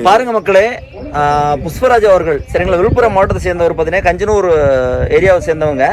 பாருங்க மக்களே, புஷ்பராஜ் அவர்கள் சரிங்களா, விழுப்புரம் மாவட்டத்தை சேர்ந்தவர். பார்த்தீங்கன்னா கஞ்சனூர் ஏரியாவை சேர்ந்தவங்க.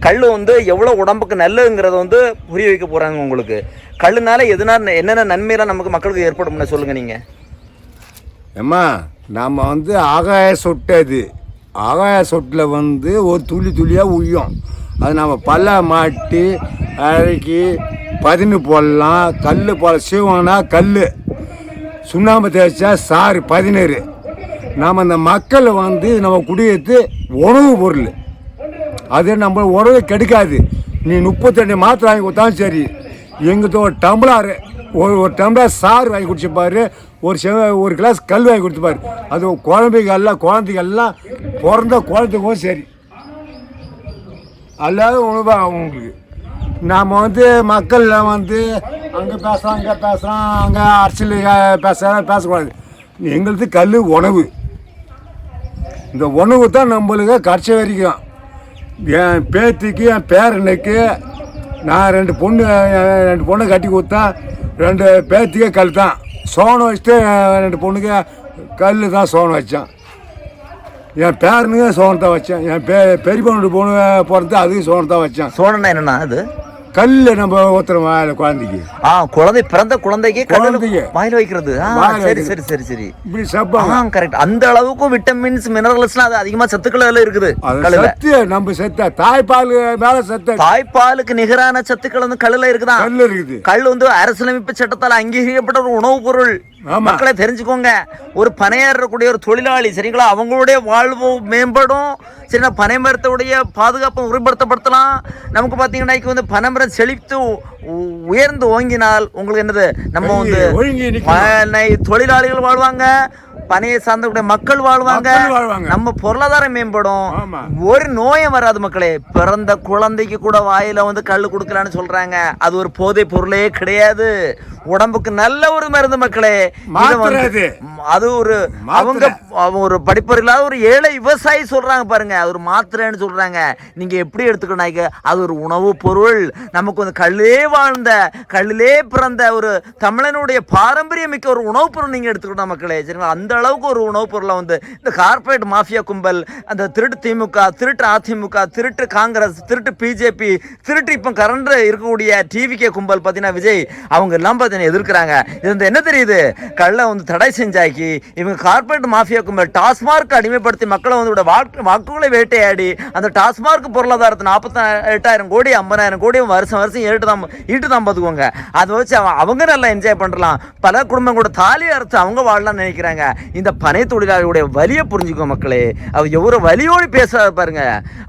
கல் வந்து எவ்வளோ உடம்புக்கு நல்லதுங்கிறத வந்து புரிய வைக்க போகிறாங்க உங்களுக்கு. கல்லுனால எதுனால என்னென்ன நன்மையெல்லாம் நமக்கு மக்களுக்கு ஏற்படும்னு சொல்லுங்கள் நீங்கள். ஏம்மா, நாம் வந்து ஆகாய சொட்டு, அது ஆகாய சொட்டில் வந்து ஒரு துளி துளியாக உய்யும். அது நம்ம பல்ல மாட்டி அரைக்கி பதினு போடலாம். கல் போல சீவனா கல், சுண்ணாம்பு தேய்ச்சா சாறு 17. நாம் அந்த மக்கள் வந்து நம்ம குடியேற்று உணவு பொருள், அது நம்ம உணவு கெடுக்காது. நீ 32 மாத்திரை வாங்கி கொடுத்தாலும் சரி, எங்கிட்ட ஒரு டம்ளர் ஒரு டம்ளர் சாறு வாங்கி குடிச்சுப்பாரு, ஒரு கிளாஸ் கல் வாங்கி கொடுத்துப்பாரு. அது குழந்தைகள்லாம் பிறந்த குழந்தைக்கும் சரி, அல்லாத உணவாக உங்களுக்கு. நாம் வந்து மக்களில் வந்து அங்கே பேசுகிறோம் இங்கே பேசுகிறோம், அங்கே அரசியல் பேசக்கூடாது. எங்களுக்கு கல் உணவு. இந்த உணவு தான் நம்மளுக்கு கடைசி வரைக்கும். என் பேத்திக்கு என் பேரனுக்கு நான் 2 பொண்ணு கட்டி கொடுத்தா 2 பேத்திக்கே கல் தான். சோனம் வச்சுட்டு 2 பொண்ணுக்கு கல் தான் சோனம் வச்சேன். என் பேரனுக்கு சோனத்தை வச்சேன். என் பெரிய பொண்ணு பிறந்து அதுக்கு சோனத்தை வச்சேன். சோனம்னா என்னன்னா, அது கல் நம்ம ஊத்துறோம் குழந்தைக்கு. குழந்தை பிறந்த குழந்தைக்கு வாயில் வைக்கிறது. சரி சரி சரி சரி, இப்படி சாப்பிடலாம். கரெக்ட். அந்த அளவுக்கு விட்டமின்ஸ் மினரல்ஸ்லாம் அது அதிகமா சத்துக்கள் இருக்குது. நம்ம சத்த தாய்ப்பால் மேல சத்த, தாய்ப்பாலுக்கு நிகரான சத்துக்கள் வந்து கல்லுல இருக்குதான். கல் இருக்குது. கல் வந்து அரசியலமைப்பு சட்டத்தால் அங்கீகரிக்கப்பட்ட ஒரு உணவுப் பொருள். மக்களை தெரிஞ்சுக்கோங்க. ஒரு பனையேறக்கூடிய ஒரு தொழிலாளி சரிங்களா, அவங்களுடைய வாழ்வு மேம்படும். சரிங்களா, பனை மரத்துடைய பாதுகாப்பை உறுதிப்படுத்தலாம். நமக்கு பார்த்தீங்கன்னா வந்து பனைமரம் செழித்து உயர்ந்து ஓங்கினால் உங்களுக்கு என்னது, நம்ம வந்து தொழிலாளிகள் வாழ்வாங்க, பனையை சார்ந்தக்கூடிய மக்கள் வாழ்வாங்க, நம்ம பொருளாதாரம் மேம்படும், ஒரு நோயம் வராது. மக்களே, பிறந்த குழந்தைக்கு கூட வாயில வந்து கல் கொடுக்கலான்னு சொல்றாங்க. அது ஒரு போதை பொருளே கிடையாது, உடம்புக்கு நல்ல ஒரு மருந்து மக்களே. அது ஒரு அவங்க ஒரு படிப்பறியில்லாத ஒரு ஏழை விவசாயி சொல்றாங்க பாருங்க, அது ஒரு மாத்திரைன்னு சொல்றாங்க. நீங்க எப்படி எடுத்துக்கணும், அது ஒரு உணவு பொருள். நமக்கு வந்து கல்லே வாழ்ந்த கல்லிலே பிறந்த ஒரு தமிழனுடைய பாரம்பரிய மிக்க ஒரு உணவுப் பொருள் நீங்க எடுத்துக்கணும் மக்களே. சரிங்களா, அந்த அளவுக்கு ஒரு உணவுப் பொருளை வந்து இந்த கார்பரேட் மாஃபியா கும்பல், அந்த திருட்டு திமுக, திருட்டு அதிமுக, திருட்டு காங்கிரஸ், திருட்டு பிஜேபி, திருட்டு இப்போ கரண்ட் இருக்கக்கூடிய டிவிகே கும்பல் பார்த்தீங்கன்னா விஜய், அவங்க எல்லாம் பார்த்தீங்கன்னா எதிர்க்கிறாங்க. இது என்ன தெரியுது, கல்லை வந்து தடை செஞ்சாக்கி இவங்க கார்பரேட் மாஃபியா கும்பல் டாஸ்மார்க் அடிமைப்படுத்தி மக்களை வந்து வாக்குகளை வேட்டையாடி அந்த டாஸ்மார்க் பொருளாதாரத்தை 48,000 கோடி 50,000 கோடி வருஷம் ஈட்டு தான் பார்த்துக்கோங்க. அதை வச்சு அவங்க நல்லா என்ஜாய் பண்ணலாம். பல குடும்பம் கூட தாலி அறுத்து அவங்க வாழலாம்னு நினைக்கிறாங்க. இந்த பனை தொழிலாளிகளுடைய வலியை புரிஞ்சுக்கோ மக்களே. அவர் எவ்வளோ வலியோடு பேசுறாரு பாருங்க.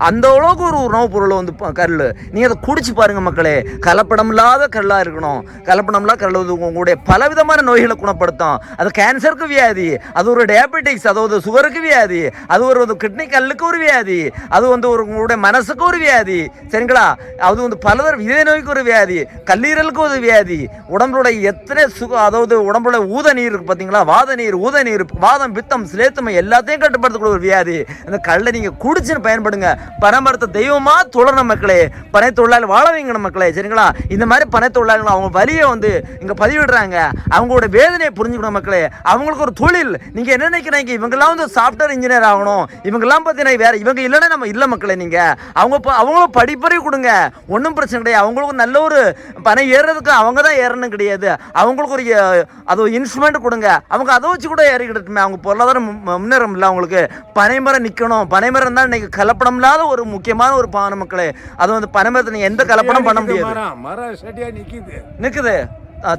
அந்த அளவுக்கு ஒரு உணவுப் பொருள் வந்து கல். நீங்க அதை குடிச்சு பாருங்க மக்களே. கலப்படம் இல்லாத கல்லா இருக்கணும். கலப்படம் இல்லாத கல் வந்து உங்களுடைய பலவிதமான நோய்களை குணப்படுத்தும். அது கேன்சருக்கு வியாதி, அது ஒரு டயபெட்டிக்ஸ், அதாவது சுகருக்கு வியாதி, அது ஒரு கிட்னி கல்லுக்கு ஒரு வியாதி, அது வந்து ஒரு உங்களுடைய மனசுக்கு ஒரு வியாதி சரிங்களா, அது வந்து பலதர இதய நோய்க்கு ஒரு வியாதி, கல்லீரலுக்கு ஒரு வியாதி, உடம்புடைய எத்தனை அதாவது உடம்புல ஊத நீர் இருக்கு பார்த்தீங்களா, வாத நீர், ஊத நீர், வாதம், பித்தம், சிலேத்துமை எல்லாத்தையும் கட்டுப்படுத்தக்கூடிய ஒரு வியாதி. அந்த கல்லை நீங்க குடிச்சுன்னு பயன்படுங்க. பரமரத்தை தெய்வமா தொடரணும் மக்களே. பனை தொழிலாளி வாழ வைங்கணும் மக்களே. சரிங்களா, இந்த மாதிரி பனை தொழிலாளிகள் அவங்க வலியை வந்து இங்க பதிவிடுறாங்க. அவங்களோட வேதனையை புரிஞ்சுக்கணும் மக்களே. அவங்களுக்கு ஒரு தொழில். நீங்க என்ன நினைக்கிறீங்க, இவங்கெல்லாம் வந்து சாஃப்ட்வேர் இன்ஜினியர் ஆகணும், இவங்கெல்லாம் பார்த்தீங்கன்னா வேற, இவங்க இல்லைன்னா நம்ம இல்லை மக்களே. நீங்க அவங்களும் படிப்பறிவு கொடுங்க, ஒன்றும் பிரச்சனை கிடையாது. அவங்களுக்கு நல்ல ஒரு பனை ஏறுறதுக்கு அவங்க தான் ஏறணும் கிடையாது. அவங்களுக்கு ஒரு அது இன்ஸ்ட்ருமெண்ட் கொடுங்க, அவங்க அதை வச்சு கூட ஏறிக்கிட்டுமே. அவங்க பொருளாதாரம் முன்னேறம் இல்லை. அவங்களுக்கு பனைமரம் நிற்கணும். பனைமரம் தான் இன்னைக்கு கலப்படம் இல்லாத ஒரு முக்கியமான ஒரு பானை மக்களே. அது வந்து பனைமரத்தை நீங்க எந்த கலப்படம் பண்ண முடியாது, நிற்குது.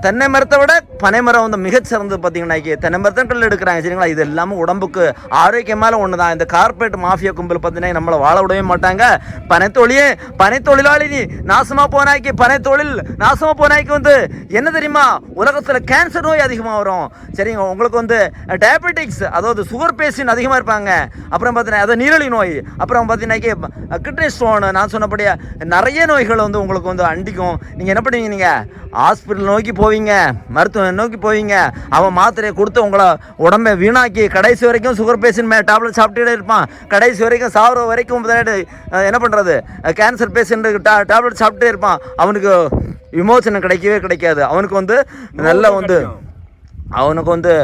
தென்னை மரத்தை விட பனை மரம் வந்து மிகச்சிறந்தது. பார்த்தீங்கன்னா தென்னை மரத்தை எடுக்கிறாங்க சரிங்களா. இது எல்லாமே உடம்புக்கு ஆரோக்கியமான ஒன்று தான். இந்த கார்பரேட் மாஃபியா கும்பல் பார்த்தீங்கன்னா நம்மளை வாழ விடவே மாட்டாங்க. பனை தொழிலாளி நீ நாசமா போனாக்கி, பனை தொழில் நாசமா போனாக்கி வந்து என்ன தெரியுமா, உலகத்தில் கேன்சர் நோய் அதிகமாக வரும் சரிங்க. உங்களுக்கு வந்து டயபெட்டிக்ஸ், அதாவது சுகர் பேஷண்ட் அதிகமாக இருப்பாங்க. அப்புறம் பார்த்தீங்கன்னா அது நீரிழிவு நோய், அப்புறம் பார்த்தீங்கன்னா கிட்னி ஸ்டோன், நான் சொன்னபடியே நிறைய நோய்கள் வந்து உங்களுக்கு வந்து அண்டிக்கும். நீங்கள் என்ன பண்ணுவீங்க, நீங்கள் ஹாஸ்பிட்டல் நோக்கி போவீங்க, மருத்துவம் நோக்கி போவீங்க. அவன் மாத்திரையை கொடுத்து உங்களை உடம்பை வீணாக்கி கடைசி வரைக்கும் சுகர் பேஷண்ட் டேப்லெட் சாப்பிட்டுட்டே இருப்பான். கடைசி வரைக்கும் சாகிற வரைக்கும் என்ன பண்ணுறது, கேன்சர் பேஷண்ட்டுக்கு டேப்லெட் சாப்பிட்டே இருப்பான். அவனுக்கு விமோசனம் கிடைக்கவே கிடைக்காது. அவனுக்கு வந்து நல்ல வந்து அவனுக்கு வந்து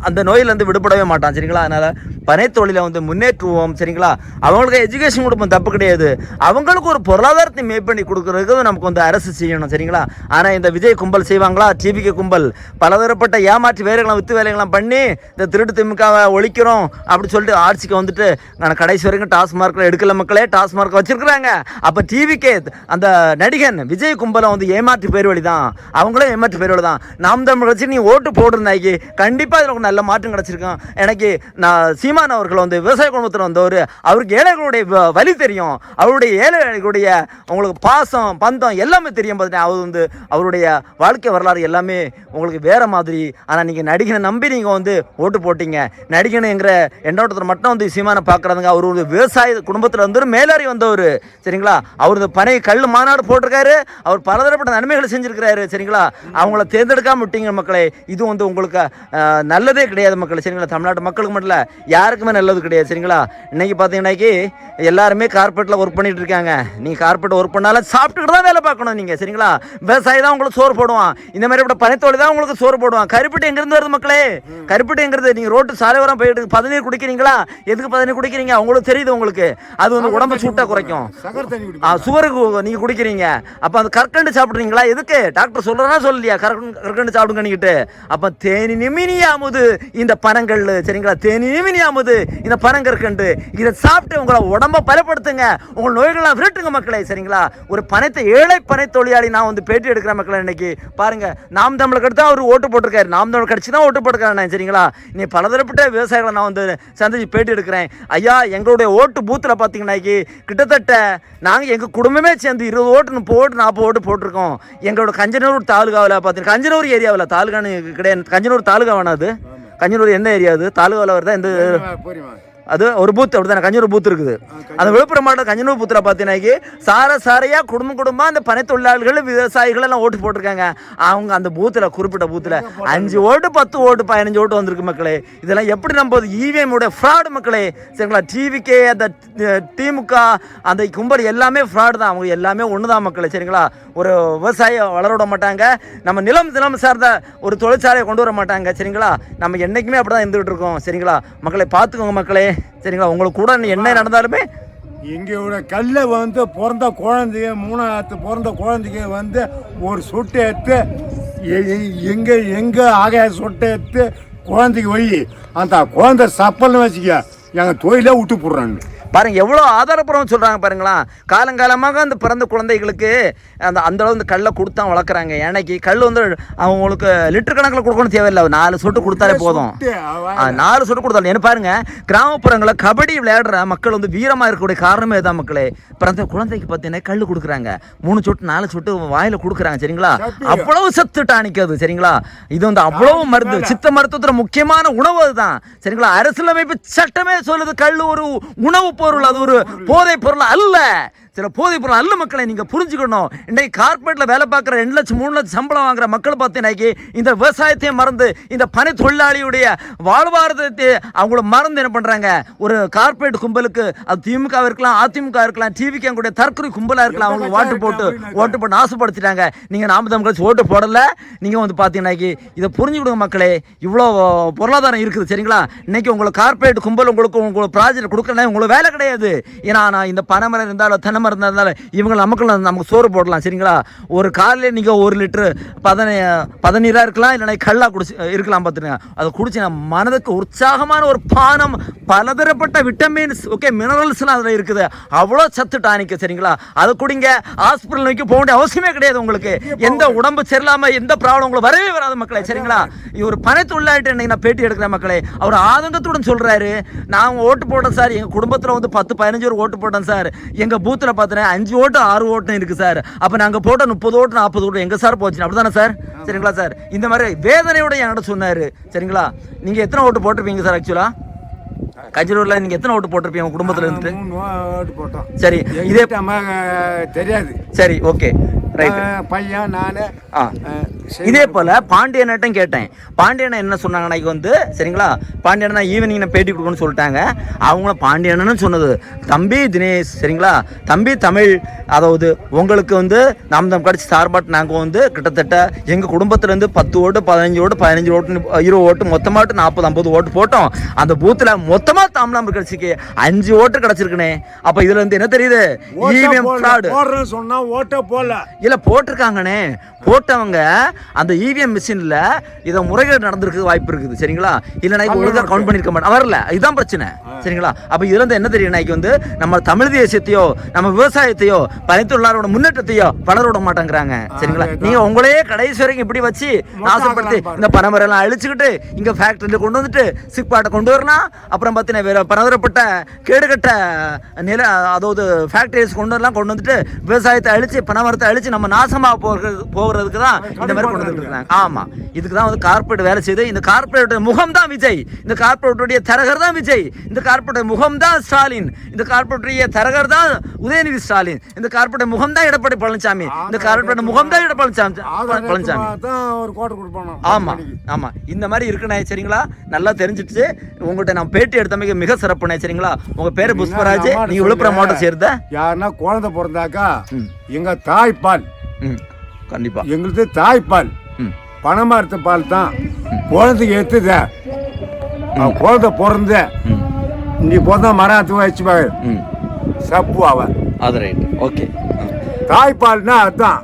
அந்த நோயிலேருந்து விடுபடவே மாட்டான் சரிங்களா. அதனால் பனைத்தொழிலை வந்து முன்னேற்றுவோம் சரிங்களா. அவங்களுக்கு எஜுகேஷன் கொடுப்போம், தப்பு கிடையாது. அவங்களுக்கு ஒரு பொருளாதாரத்தை மேப் பண்ணி கொடுக்குறதுக்கு நமக்கு வந்து அரசு செய்யணும் சரிங்களா. ஆனால் இந்த விஜய் கும்பல் செய்வாங்களா, டிவிகே கும்பல் பலதரப்பட்ட ஏமாற்றி வேலைகளை வித்து வேலைகளாம் பண்ணி இந்த திருட்டு திமுகவை ஒழிக்கிறோம் அப்படி சொல்லிட்டு ஆட்சிக்கு வந்துட்டு நான் கடைசி வரைக்கும் டாஸ்மார்க்கில் எடுக்கல மக்களே, டாஸ்மார்க் வச்சிருக்கிறாங்க. அப்போ டிவிகே அந்த நடிகன் விஜய் கும்பலை வந்து ஏமாற்றி பேர் வழி தான், அவங்களும் ஏமாற்றி பேர் வழி தான். நாம் தமிழ் கட்சி நீ ஓட்டு போடுறதாக்கி கண்டிப்பாக இதில் நல்ல மாற்றம் கிடச்சிருக்கும். எனக்கு நான் சீமான் அவர்கள் வந்து விவசாய குடும்பத்தில் வந்தவர், அவருக்கு ஏழைகளுடைய வழி தெரியும், அவருடைய ஏழைகளுடைய உங்களுக்கு பாசம் பந்தம் எல்லாமே தெரியும். பார்த்தீங்கன்னா அவர் வந்து அவருடைய வாழ்க்கை வரலாறு எல்லாமே உங்களுக்கு வேறு மாதிரி. ஆனால் நீங்கள் நடிகனை நம்பி நீங்கள் வந்து ஓட்டு போட்டீங்க. நடிகனுங்கிற எண்ணோட்டத்தில் மட்டும் வந்து சீமானை பார்க்குறாங்க. அவர் ஒரு விவசாய குடும்பத்தில் வந்து மேலாரி வந்தவர் சரிங்களா. அவர் இந்த பனை கல் மாநாடு போட்டிருக்காரு, அவர் பலதரப்பட்ட நன்மைகளை செஞ்சுருக்கிறாரு சரிங்களா. அவங்கள தேர்ந்தெடுக்காம விட்டீங்க மக்களே, இது வந்து உங்களுக்கு நல்லதே கிடையாது மக்கள் சரிங்களா. தமிழ்நாட்டு மக்களுக்கு மட்டும் இல்லை, யாருக்குமே நல்லது கிடையாது சரிங்களா. இன்னைக்கு பார்த்தீங்கன்னாக்கி எல்லாருமே கார்பரேட்டில் ஒர்க் பண்ணிட்டு இருக்காங்க. நீங்கள் கார்பரேட் ஒர்க் பண்ணாலும் சாப்பிட்டுக்கிட்டு தான் வேலை பார்க்கணும் நீங்கள் சரிங்களா. விவசாயி தான் உங்களுக்கு சோறு போடுவான், இந்த மாதிரி இப்படி பனைத்தோழி தான் உங்களுக்கு சோறு போடுவான். கருப்பட்டி எங்கேருந்து வருது மக்களே, கருப்பட்டி எங்கிறது நீங்கள் ரோட்டு சாலை வரம் போயிட்டு பதநீர் குடிக்கிறீங்களா, எதுக்கு பதநீர் குடிக்கிறீங்க உங்களுக்கு தெரியுது. உங்களுக்கு அது வந்து உடம்பு சூட்டாக குறைக்கும், சுகருக்கு நீங்கள் குடிக்கிறீங்க. அப்போ அந்த கற்கண்டு சாப்பிட்றீங்களா, எதுக்கு டாக்டர் சொல்கிறனா சொல்லலையா கற்கண்டு சாப்பிடுங்கன்னிக்கிட்டு. அப்போ தேனி நிமினியாமுது இந்த பனங்கள் சரிங்களா, தேனி நிமினியாமுது இந்த பனங்கற்கண்டு, இதை சாப்பிட்டு உங்களை உடம்ப பலப்படுத்துங்க, உங்கள் நோய்கள்லாம் விரட்டுங்க மக்களே சரிங்களா. ஒரு பனைத்தை ஏழை பனை தொழிலாளி நான் வந்து பேட்டி எடுக்கிறேன் மக்களே. இன்னைக்கு பாருங்க, நாம் தமிழுக்கு எடுத்து அவர் ஓட்டு போட்டிருக்காரு, நாம் தமிழ் கட்சி தான் ஓட்டு போட்டிருக்காரு சரிங்களா. நீ பலதரப்பட்ட விவசாயிகளை நான் வந்து சந்திச்சு பேட்டி எடுக்கிறேன். ஐயா எங்களுடைய ஓட்டு பூத்தில் பார்த்தீங்கன்னாக்கி கிட்டத்தட்ட நாங்கள் எங்கள் குடும்பமே சேர்ந்து 20 ஓட்டு 30 ஓட்டு 40 ஓட்டு போட்டிருக்கோம். எங்களோட கஞ்சனூர் தாலுகாவில் பார்த்தீங்கன்னா கஞ்சனூர் ஏரியாவில் தாலுகான்னு கிடையாது, கஞ்சனூர் தாலுகா வேணாது, கஞ்சனூர் எந்த ஏரியா அது தாலுகாவில் வருதா எந்த அது ஒரு பூத் அப்படி தானே கஞ்சனூர் பூத் இருக்குது. அந்த விழுப்புரம் மாவட்டம் கஞ்சனூர் பூத்தில் பார்த்தீங்கன்னாக்கி சாரையாக குடும்பமாக அந்த பனை தொழிலாளர்கள் விவசாயிகள் எல்லாம் ஓட்டு போட்டிருக்காங்க. அவங்க அந்த பூத்தில் குறிப்பிட்ட பூத்தில் 5 ஓட்டு 10 ஓட்டு 15 ஓட்டு வந்திருக்கு மக்களே. இதெல்லாம் எப்படி நம்போது? இவிஎம் உடைய ஃப்ராடு மக்களே சரிங்களா. டிவிகே அந்த திமுக அந்த கும்பல் எல்லாமே ஃப்ராடு தான், அவங்க எல்லாமே ஒன்று தான் மக்களே சரிங்களா. ஒரு விவசாயம் வளர விட மாட்டாங்க, நம்ம நிலம் சார்ந்த ஒரு தொழிற்சாலையை கொண்டு வர மாட்டாங்க சரிங்களா. நம்ம என்றைக்குமே அப்படி தான் இருந்துகிட்டு இருக்கோம் சரிங்களா. மக்களை பார்த்துக்கோங்க மக்களே சரிங்களா. உங்களுக்கு கூட என்ன நடந்தாலுமே எங்களோட கல்லை வந்து பிறந்த குழந்தைங்க 3ஆவது பிறந்த குழந்தைங்க வந்து ஒரு சொட்டை எடுத்து எங்கே ஆகாய சொட்டை எடுத்து குழந்தைக்கு வை, அந்த குழந்தை சப்பல்னு வச்சுக்க எங்கள் தொழிலே விட்டு போடுறாங்க. பாருங்க எவ்வளோ ஆதாரப்பூர்வம் சொல்கிறாங்க பாருங்களா. காலங்காலமாக அந்த பிறந்த குழந்தைகளுக்கு அந்த அளவு இந்த கல்லை கொடுத்தா வளர்க்குறாங்க. ஏன்னாக்கி கல் வந்து அவங்களுக்கு லிட்டர் கணக்கில் கொடுக்கணும் தேவையில்லை, 4 சொட்டு கொடுத்தாலே போதும். 4 சொட்டு கொடுத்தாலும் என்ன பாருங்க, கிராமப்புறங்களில் கபடி விளையாடுற மக்கள் வந்து வீரமாக இருக்கக்கூடிய காரணமே தான் மக்களே. பிறந்த குழந்தைக்கு பார்த்தீங்கன்னா கல் கொடுக்குறாங்க, 3 சொட்டு 4 சொட்டு வாயில் கொடுக்குறாங்க சரிங்களா. அவ்வளவு சத்து டானிக்கிறது சரிங்களா. இது வந்து அவ்வளவு மருந்து, சித்த மருத்துவத்தில் முக்கியமான உணவு அதுதான் சரிங்களா. அரசியலமைப்பு சட்டமே சொல்லுது கல் ஒரு உணவு பொருள், அது ஒரு போதை பொருள் அல்ல. சில போதை பொருள் அல்ல மக்களை நீங்கள் புரிஞ்சுக்கணும். இன்றைக்கு கார்பரேட்டில் வேலை பார்க்குற 2 லட்சம் 3 லட்சம் சம்பளம் வாங்குற மக்கள் பார்த்தீங்கன்னாக்கி இந்த விவசாயத்தையும் மறந்து இந்த பனை தொழிலாளியுடைய வாழ்வாதாரத்தை அவங்கள மறந்து என்ன பண்ணுறாங்க. ஒரு கார்பரேட் கும்பலுக்கு அது திமுக இருக்கலாம், அதிமுக இருக்கலாம், டிவிக்கு அவங்களுடைய தற்கொலை கும்பலாக இருக்கலாம், அவங்களுக்கு ஓட்டு போட்டு ஆசைப்படுத்திட்டாங்க. நீங்கள் நாம தமிழ் கட்சி ஓட்டு போடலை. நீங்கள் வந்து பார்த்தீங்கன்னாக்கி இதை புரிஞ்சுக்கிடுங்க மக்களே. இவ்வளோ பொருளாதாரம் இருக்குது சரிங்களா. இன்றைக்கி உங்களுக்கு கார்பரேட் கும்பல் உங்களுக்கு ப்ராஜெக்ட் கொடுக்கலன்னா உங்களுக்கு வேலை கிடையாது. ஏன்னா நான் இந்த பனை மரம் இருந்தாலும் தென்னை இருந்தால இவங்க நமக்கு சோறு போடலாம் சரிங்களா. ஒரு காலையில் நீங்கள் 1 லிட்டரு பதநீராக இருக்கலாம், இல்லைனா கல்லா குடிச்சு இருக்கலாம் பார்த்துருங்க. அதை குடிச்சு மனதுக்கு உற்சாகமான ஒரு பானம், பலதரப்பட்ட விட்டமின்ஸ் ஓகே மினரல்ஸ்லாம் அதில் இருக்குது, அவ்வளோ சத்து டானிக்கு சரிங்களா. அதை குடிங்க. ஹாஸ்பிட்டல் நோக்கி போக வேண்டிய அவசியமே கிடையாது. உங்களுக்கு எந்த உடம்பு சரியில்லாமல் எந்த ப்ராப்ளம் உங்களுக்கு வரவே வராது மக்களே சரிங்களா. ஒரு பனை தொழிலாளிட்டு இன்னைக்கு நான் பேட்டி எடுக்கிறேன் மக்களே. அவர் ஆதங்கத்துடன் சொல்கிறாரு, நான் ஓட்டு போட்டேன் சார், எங்கள் குடும்பத்தில் வந்து 10-15 பேர் ஓட்டு போட்டேன் சார், எங்கள் பூத்தில் பார்த்தேன் 5 ஓட்டு 6 ஓட்டு இருக்குது சார். அப்போ நாங்கள் போட்ட 30 ஓட்டு 40 ஓட்டு எங்கே சார் போச்சு அப்படி தானே சார் சரிங்களா. சார் இந்த மாதிரி வேதனையோட என்கிட்ட சொன்னார் சரிங்களா. நீங்கள் எத்தனை ஓட்டு போட்டிருப்பீங்க சார்? ஆக்சுவலாக கஞ்சனூரில் நீங்கள் எத்தனை ஓட்டு போட்டிருப்பீங்க உங்கள் குடும்பத்தில் இருந்து? 3 ஓட்டு போட்டோம். சரி, இதே தெரியாது. சரி, ஓகே ரைட். பையன் நான் இதே போல் பாண்டியன்ட்டும் கேட்டேன். பாண்டியன் என்ன சொன்னாங்கன்னா வந்து சரிங்களா, பாண்டியன் ஈவினிங் நான் பேட்டி கொடுக்கணும்னு சொல்லிட்டாங்க. அவங்களும் பாண்டியன்னு சொன்னது தம்பி தினேஷ் சரிங்களா, தம்பி தமிழ் அதாவது உங்களுக்கு வந்து நாம் கட்சி சார்பாட்டு நாங்கள் வந்து கிட்டத்தட்ட எங்கள் குடும்பத்திலேருந்து 10 ஓட்டு 15 ஓட்டு 15 ஓட்டு 20 ஓட்டு மொத்தமாட்டு 40-50 ஓட்டு போட்டோம். அந்த பூத்தில் மொத்தமாக தாமலாம் கட்சிக்கு 5 ஓட்டு கிடச்சிருக்குனே. அப்போ இதுல இருந்து என்ன தெரியுது? இவிஎம் ஃப்ராடு சொன்னா ஓட்ட போல இல்லை போட்டிருக்காங்கண்ணே. போட்டவங்க அந்த இவிஎம் மிஷினில் இதை முறைகேடு நடந்திருக்கு வாய்ப்பு இருக்குது. சரிங்களா? இல்லைனா ஒழுங்காக கவுண்ட் பண்ணியிருக்க மாட்டேன் வரல. இதுதான் பிரச்சனை. சரிங்களா? அப்போ இதுல இருந்து என்ன தெரியும்? வந்து நம்ம தமிழ் தேசியத்தையோ நம்ம விவசாயத்தையோ பனைத்தொழிலாளரோட முன்னேற்றத்தையோ வளர விட மாட்டேங்கிறாங்க. சரிங்களா? நீங்க உங்களையே கடைசி வரைக்கும் இப்படி வச்சு நாசப்படுத்தி இந்த பனைமரம் எல்லாம் அழிச்சுக்கிட்டு இங்க ஃபேக்டரியில கொண்டு வந்துட்டு சிப்பாட்டை கொண்டு வரலாம். அப்புறம் பார்த்தீங்கன்னா பலதரப்பட்ட கேடுகட்ட நில அதாவது ஃபேக்டரிஸ் கொண்டு வந்துட்டு விவசாயத்தை அழிச்சு பனைமரத்தை அழிச்சு நம்ம நாசமா போகிறதுக்கு தான் இந்த மாதிரி கொண்டு வந்துருக்காங்க. ஆமா, இதுக்கு தான் வந்து கார்பரேட் வேலை செய்யுது. இந்த கார்பரேட் முகம் தான் விஜய். இந்த கார்பரேட்டுடைய தரகர் தான் விஜய். இந்த கார்பரேட் முகம் தான் ஸ்டாலின். இந்த கார்பரேட்டுடைய தரகர் தான் உதயநிதி ஸ்டாலின். இந்த கார்பரேட் முகம் தான் எடப்பாடி பழனிசாமி. இந்த கார்பரேட் முகம் தான் எடப்பாடி பழனிசாமி. ஆமா ஆமா, இந்த மாதிரி இருக்குண்ணே. சரிங்களா? நல்லா தெரிஞ்சிட்டு உங்கள்கிட்ட நான் பேட்டி எடுத்தமைக்கு மிக சிறப்புண்ணே. சரிங்களா? உங்க பேரு புஷ்பராஜ், நீங்க விழுப்புரம் மாவட்டம் சேர்ந்த யாருன்னா குழந்தை பிறந்தாக்கா எங்க தாய்ப்பால் கண்டிப்பா எங்களுக்கு தாய்ப்பால் பனைமரத்து பால் தான் குழந்தைக்கு எடுத்துத. குழந்தை பிறந்த நீ பிறந்த மரம் வச்சு சப்பு அவ அது ரைட். ஓகே, தாய்ப்பால்னா அதுதான்.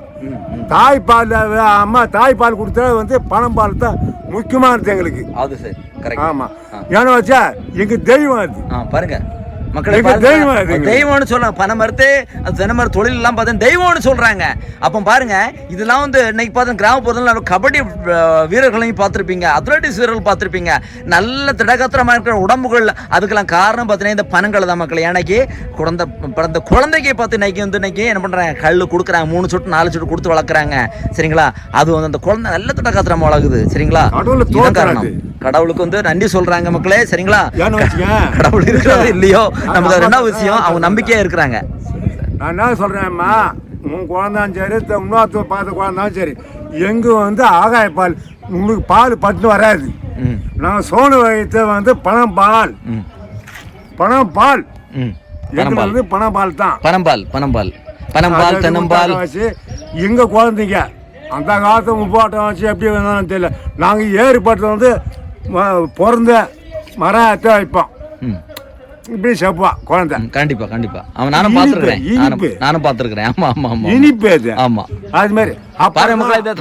தாய்ப்பால் அம்மா தாய்ப்பால் கொடுத்தா வந்து பனம்பால் தான் முக்கியமானது எங்களுக்கு. அது சரி, கரெக்ட். ஆமா, ஏன்னா வச்சா எங்க தெய்வம் அது. பாருங்க மக்களே, தெய்வம்னு சொல்றாங்க. பனைமரத்து அது தென்னைமர தொழில் எல்லாம் பார்த்தா தெய்வம்னு சொல்றாங்க. அப்போ பாருங்க, இதெல்லாம் வந்து இன்னைக்கு பார்த்தா கிராமப்புறத்தில் கபடி வீரர்களையும் பார்த்துருப்பீங்க, அத்லட்டிக்ஸ் வீரர்கள் பார்த்துருப்பீங்க. நல்ல திடகாத்திரமாக இருக்கிற உடம்புகள். அதுக்கெல்லாம் காரணம் பார்த்தீங்கன்னா இந்த பனங்கள் தான் மக்கள். ஏன்னாக்கி பிறந்த குழந்தைக்கு பார்த்து இன்னைக்கு வந்து இன்னைக்கு என்ன பண்றாங்க, கல் கொடுக்குறாங்க. 3 சொட்டு 4 சொட்டு கொடுத்து வளர்க்குறாங்க. சரிங்களா? அது வந்து அந்த குழந்தை நல்ல திடகாத்திரமா வளர்க்குது. சரிங்களா? இதுதான் காரணம். கடவுளுக்கு வந்து நன்றி சொல்றாங்க மக்களே. சரிங்களா? கடவுள் இருக்கிறது இல்லையோ நமக்கு அது என்ன விஷயம், அவங்க நம்பிக்கையா இருக்கிறாங்க. நான் என்ன சொல்றேன்மா, உன் குழந்தான் சரி, இன்னொருத்த பார்த்த குழந்தான் சரி, எங்க வந்து ஆகாய பால் உங்களுக்கு பால் பட்டு வராது. நாங்கள் சோனு வயத்தை வந்து பனம்பால் எங்களுக்கு வந்து பனம்பால் தான். பனம்பால் தென்னம்பால் வச்சு எங்க குழந்தைங்க அந்த காலத்து முப்பாட்டம் வச்சு எப்படி வந்தாலும் தெரியல. நாங்கள் ஏரிப்பட்டத்தை வந்து பிறந்த மரம் அத்தை வைப்போம். இப்படி செப்பா குழந்தை. கண்டிப்பா கண்டிப்பா. அவன் நானும் பாத்துருக்கேன். ஆமா ஆமா ஆமா. இனிப்பு அது. ஆமா, அது மாதிரி பாருங்க மக்களே,